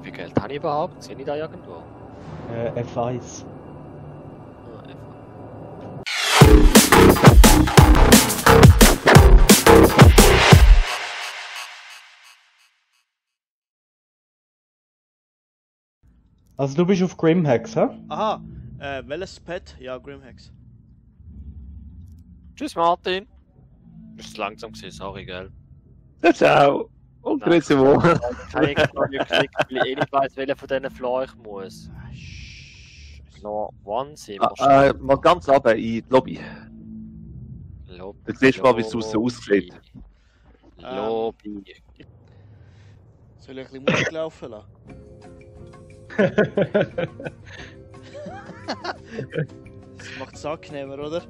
viel Geld habe ich überhaupt? Sehe ich da irgendwo? F1. Ah, F1. Also du bist auf Grimhex, hä? Aha, welches Pet? Ja, Grimhex. Tschüss Martin! Ist zu langsam gewesen, sorry, gell? Ciao! Und grüezi wohl! Ich habe extra nicht geklickt, weil ich eh nicht weiss, welcher von diesen Floor ich muss. Floor 1 sind wir schon. Mal ganz runter in die Lobby. Lobby. Da siehst du mal, wie es draussen aussieht. Lobby. Soll ich ein bisschen Musik laufen lassen? Das macht es angenehmer, oder?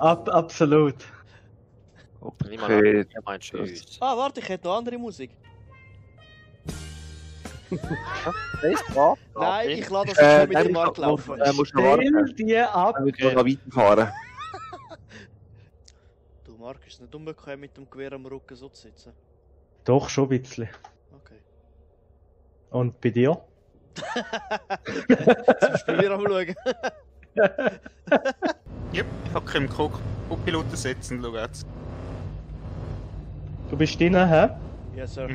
Absolut. Okay. Ich meinst du uns? Ah, warte, ich hätte noch andere Musik. Nein, ich lade das jetzt mit dem Markt laufen. Musst du noch warten. Die ab. Dann musst du noch weiterfahren. Du, Marc, ist es nicht unbequem mit dem Gewehr am Rücken so zu sitzen? Doch, schon ein bisschen. Okay. Und bei dir? Zum Beispiel wir am Schauen. Yep, ich hab im Co-Piloten setzen, schau jetzt. Du bist drinnen, hä? Yes, sir.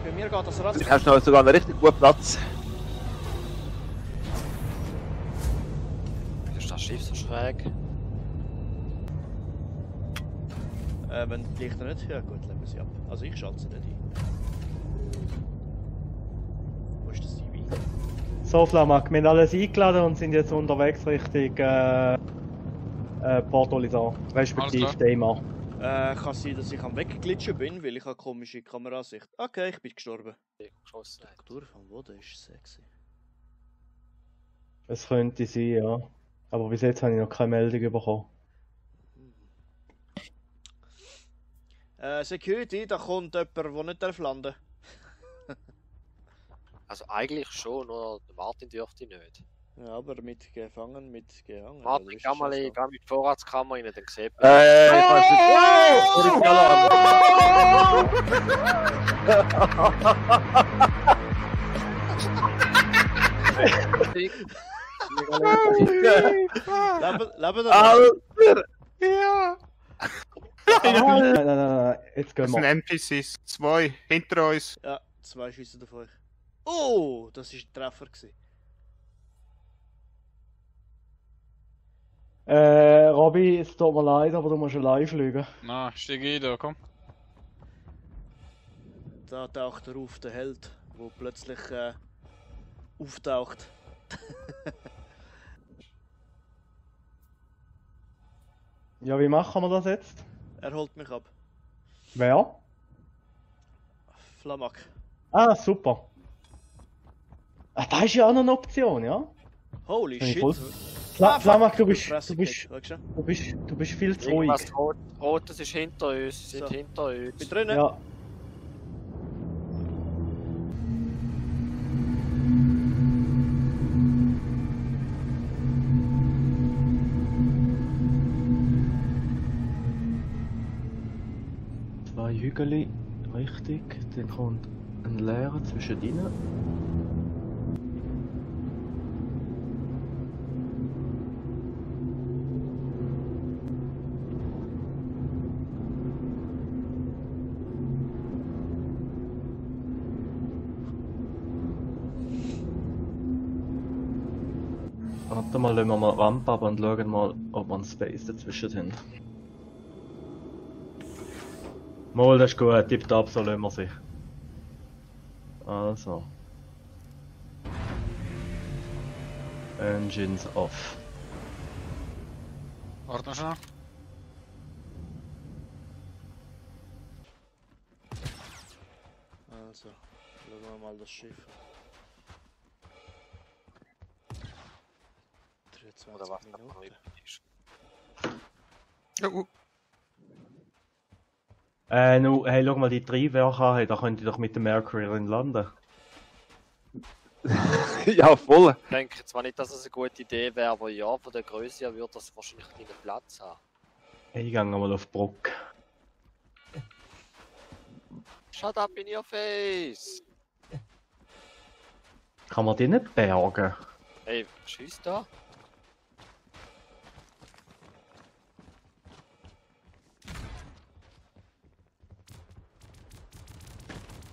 Bei mir geht das Rad. Du hast noch sogar einen richtig guten Platz. Ist das Schiff so schräg? Wenn die Lichter nicht... Ja gut, legen wir sie ab. Also ich schalte sie nicht ein. Wo ist das CV? So, Flamak, wir haben alles eingeladen und sind jetzt unterwegs Richtung Port Olisar, respektive Deimar. Kann sein, dass ich am Wegglitschen bin, weil ich eine komische Kamerasicht. Okay, ich bin gestorben. Struktur vom Boden ist sexy. Es könnte sein, ja. Aber bis jetzt habe ich noch keine Meldung bekommen. Security, da kommt jemand, der nicht landen darf. Also eigentlich schon, nur der Martin dürfte nicht. Ja, aber mit gefangen, mit gehangen. Martin, geh mal in die Vorratskammer rein, dann sieht man. Ich weiß Leben Alter! Ja! Nein, jetzt gehen Das sind wir. NPCs. 2 hinter uns. Ja, 2 schiessen auf euch. Oh, das war ein Treffer. Robby, es tut mir leid, aber du musst allein fliegen. Na, steig ein da, komm. Da taucht er auf, der Held, der plötzlich auftaucht. Ja, wie machen wir das jetzt? Er holt mich ab. Wer? Flamak. Ah, super. Ah, das ist ja auch noch eine Option, ja? Holy Bin ich shit. voll- Flamak, du bist viel zu ruhig. Irgendwas Rotes ist hinter uns, sind So. hinter uns. Bin drinnen. Ja. Zwei Hügel, richtig. Dann kommt ein leerer zwischen ihnen. Warte mal, lassen wir mal die Rampe ab und schauen mal, ob wir einen Space dazwischen haben. Mal, das ist gut, tipptopp, so lassen wir sich. Also. Engines off. Warte noch schnell. Also, schauen wir mal das Schiff an. 23 Oder was da noch Minuten. übrig ist. Nu, hey, schau mal die Triebwerke an, hey, da könnt ihr doch mit dem Mercury drin landen. Ja, voll. Ich denke zwar nicht, dass es eine gute Idee wäre, aber ja, von der Größe her würde das wahrscheinlich einen kleinen Platz haben. Hey, ich gehe mal auf die Brücke. Shut up in your face! Kann man die nicht bergen? Hey, schieß da!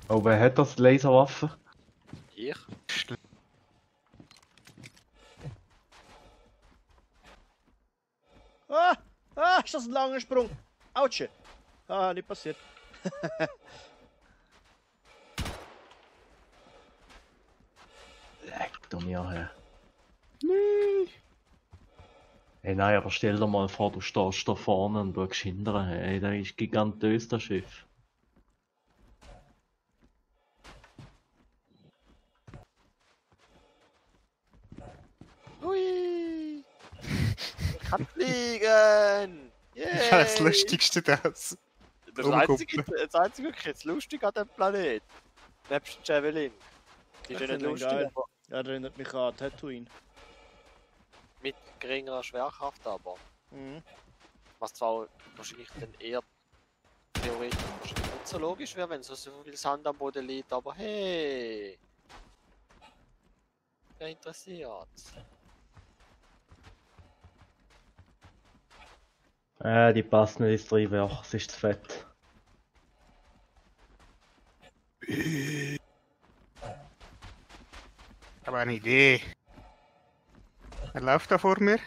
Oh, wer hat das Laserwaffe? Ich? Ah! Ah, ist das ein langer Sprung? Autsch! Ah, nicht passiert. Leck du mir her. Hey, nein, aber stell dir mal vor, du stehst da vorne und schaust hinterher. Hey, das ist gigantös, das Schiff. Hui! Ich kann fliegen! Yay! Das Lustigste das. Das einzige wirklich jetzt lustig an dem Planet. Nebst Javelin. Die ist ja nicht lustig, geil. aber Ja, erinnert mich an Tatooine. mit geringerer Schwerkraft aber. Mhm. Was zwar wahrscheinlich dann eher theoretisch nicht so logisch wäre, wenn so viel Sand am Boden liegt, aber hey! Wer interessiert's? Die passt nicht ins Triebwerk, es ist zu fett. Ich habe eine Idee. Er läuft da vor mir.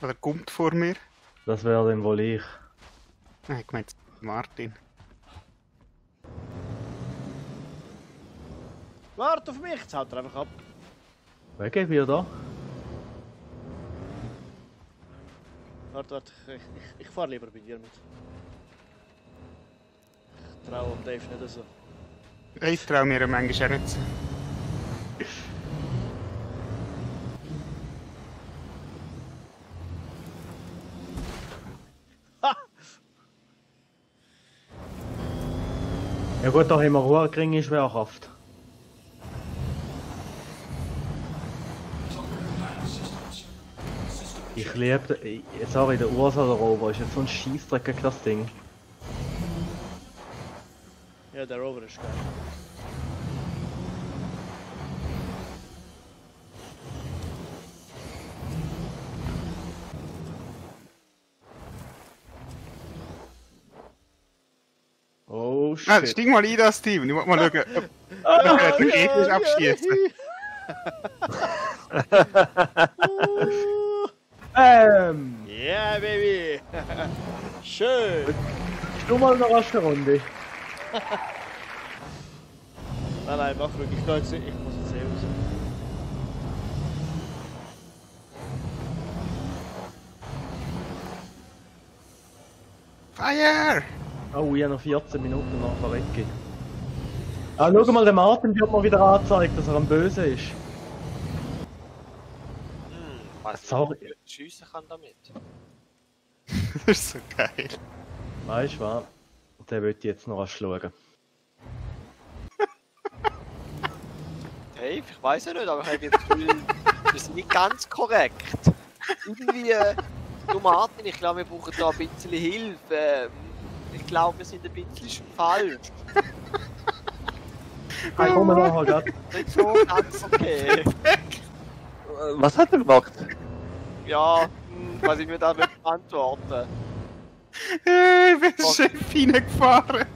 Oder kommt vor mir. Das wäre dann wohl ich. Nein, ich meine Martin. Warte auf mich, jetzt haut er einfach ab. Wer geht wieder da? Warte, ich fahr lieber bei dir mit. Ich traue Dave nicht so. Ich traue mir manchmal auch nicht so. Ja gut, da haben wir eine geringe Schwerkraft. Ich liebe, sorry, der Ursa-Rover ist jetzt so ein Scheissdreck gegen das Ding. Ja, der Rover ist geil. Oh Ah, shit. steig mal in das Team. Ich muss mal schauen, ob wir den Gegner abschießen. Yeah, baby! Schön! Du mal eine raske Runde. Nein, mach ruhig. Ich muss jetzt eh raus. Fire! Oh, ich habe noch 14 Minuten nachher weggehen. Ah, schau mal, der Martin wird mir wieder angezeigt, dass er am Böse ist. Was Sorry. ich schiessen kann damit? Das ist so geil. Weißt du was? Den will ich jetzt noch anschauen. Dave, ich weiß ja nicht, aber ich habe das Gefühl, das ist nicht ganz korrekt. Irgendwie, du Martin, ich glaube, wir brauchen da ein bisschen Hilfe. Ich glaube, wir sind ein bisschen falsch. Ich komme nachher grad. Nicht so ganz okay. Was hat er gemacht? Ja, was ich mir da nicht beantworten. Ich bin Chef reingefahren.